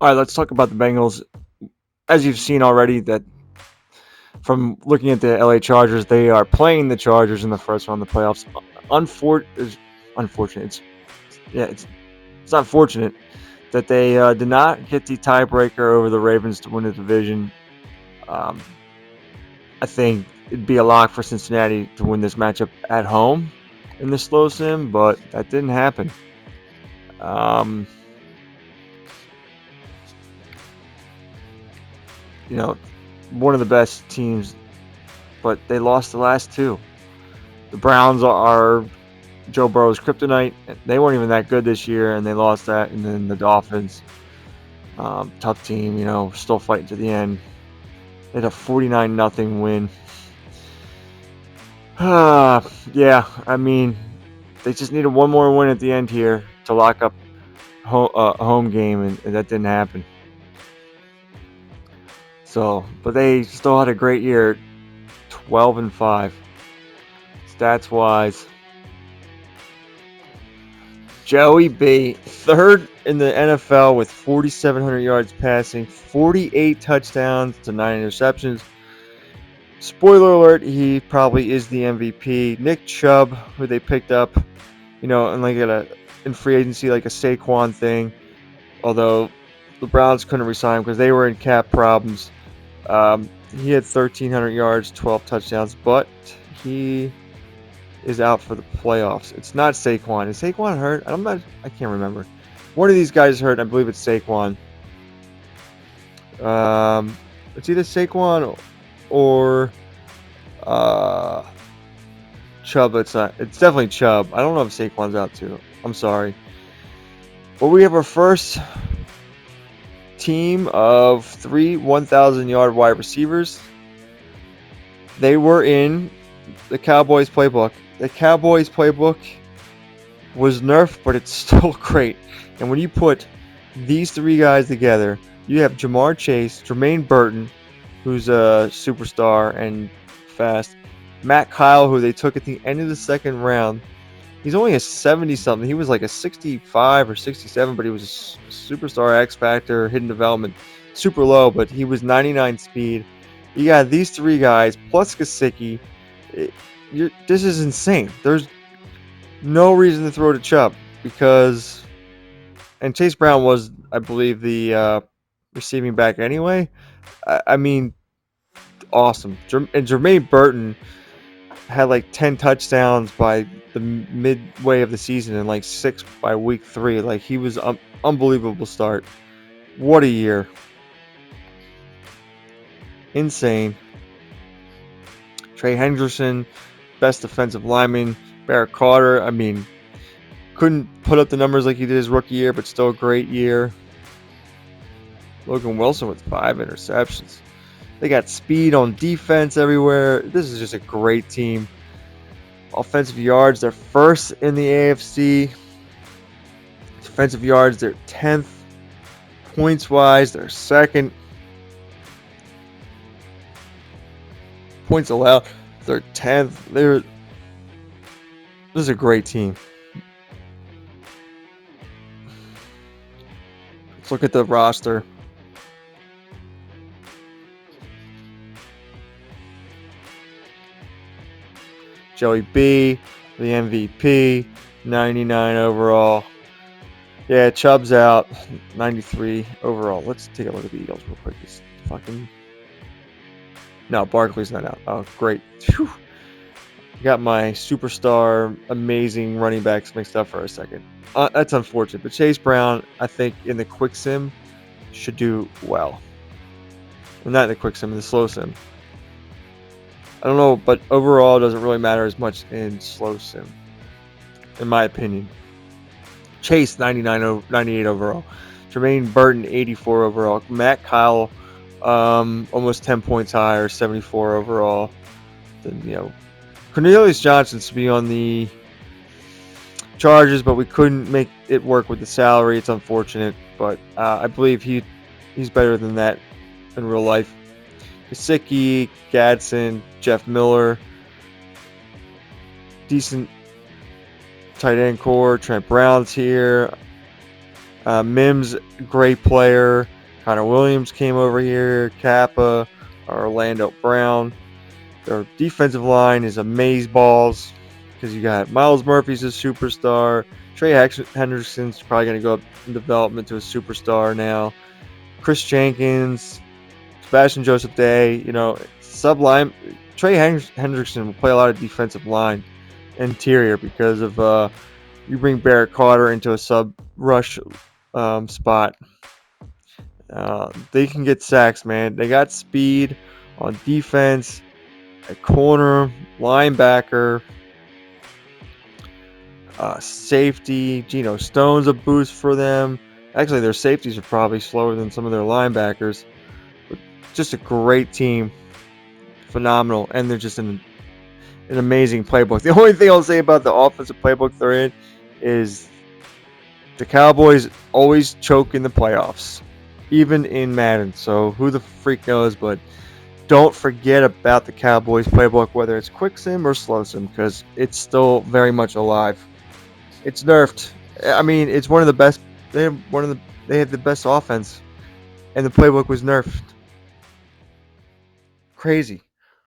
All right, let's talk about the Bengals. As you've seen already, that from looking at the LA Chargers, they are playing the Chargers in the first round of the playoffs. Unfortunate. It's not fortunate that they did not get the tiebreaker over the Ravens to win the division. Um, I think it'd be a lock for Cincinnati to win this matchup at home in the slow sim, but that didn't happen. Um, you know, one of the best teams, but they lost the last two. The Browns are Joe Burrow's kryptonite. They weren't even that good this year, and they lost that. And then the Dolphins, tough team, still fighting to the end. They had a 49-0 win. Yeah, I mean, they just needed one more win at the end here to lock up a home game, and that didn't happen. So, but they still had a great year, 12-5, stats wise. Joey B, third in the NFL with 4,700 yards passing, 48 touchdowns to 9 interceptions. Spoiler alert, he probably is the MVP. Nick Chubb, who they picked up, and like in free agency, like a Saquon thing, although the Browns couldn't resign him because they were in cap problems. He had 1,300 yards, 12 touchdowns, but he is out for the playoffs. It's not Saquon. Is Saquon hurt? I can't remember. One of these guys is hurt. I believe it's Saquon. It's either Saquon or Chubb. It's not. It's definitely Chubb. I don't know if Saquon's out too. I'm sorry. But we have our first team of 3 1,000-yard wide receivers. They were in the Cowboys playbook. The Cowboys playbook was nerfed, but it's still great. And when you put these three guys together, you have Jamar Chase, Jermaine Burton, who's a superstar and fast, Matt Kyle, who they took at the end of the second round. He's only a 70-something. He was like a 65 or 67, but he was a superstar, X Factor, hidden development, super low, but he was 99 speed. You got these three guys, plus Gesicki. This is insane. There's no reason to throw to Chubb and Chase Brown was, I believe, the receiving back anyway. I mean, awesome. And Jermaine Burton had like 10 touchdowns by the midway of the season and like 6 by week 3. Like, he was unbelievable start. What a year. Insane. Trey Hendrickson, best defensive lineman. Barrett Carter, I mean, couldn't put up the numbers like he did his rookie year, but still a great year. Logan Wilson with 5 interceptions. They got speed on defense everywhere. This is just a great team. Offensive yards, they're first in the AFC. Defensive yards, they're 10th. Points-wise, they're second. Points allowed, they're 10th. This is a great team. Let's look at the roster. Joey B, the MVP, 99 overall. Yeah, Chubb's out, 93 overall. Let's take a look at the Eagles real quick. No, Barkley's not out. Oh, great. Whew. Got my superstar, amazing running backs mixed up for a second. That's unfortunate. But Chase Brown, I think, in the quick sim, should do well. Well, not in the quick sim, in the slow sim. I don't know, but overall, it doesn't really matter as much in slow sim, in my opinion. Chase, 98 overall. Jermaine Burton, 84 overall. Matt Kyle, almost 10 points higher, 74 overall. Then, Cornelius Johnson to be on the Chargers, but we couldn't make it work with the salary. It's unfortunate, but I believe he's better than that in real life. Gesicki, Gadsden, Jeff Miller, decent tight end core. Trent Brown's here. Mims, great player. Connor Williams came over here, Kappa, Orlando Brown. Their defensive line is amazeballs because you got Miles Murphy's a superstar. Trey Henderson's probably going to go up in development to a superstar now. Chris Jenkins, Sebastian Joseph Day, subline. Trey Henderson will play a lot of defensive line interior because of you bring Barrett Carter into a sub rush spot. They can get sacks, man. They got speed on defense, at corner, linebacker, safety. Geno Stone's a boost for them. Actually, their safeties are probably slower than some of their linebackers. But just a great team. Phenomenal. And they're just an amazing playbook. The only thing I'll say about the offensive playbook they're in is the Cowboys always choke in the playoffs, even in Madden. So who the freak knows, but don't forget about the Cowboys playbook, whether it's quick sim or slow sim, because it's still very much alive. It's nerfed. I mean, it's one of the best. They had the best offense, and the playbook was nerfed. Crazy.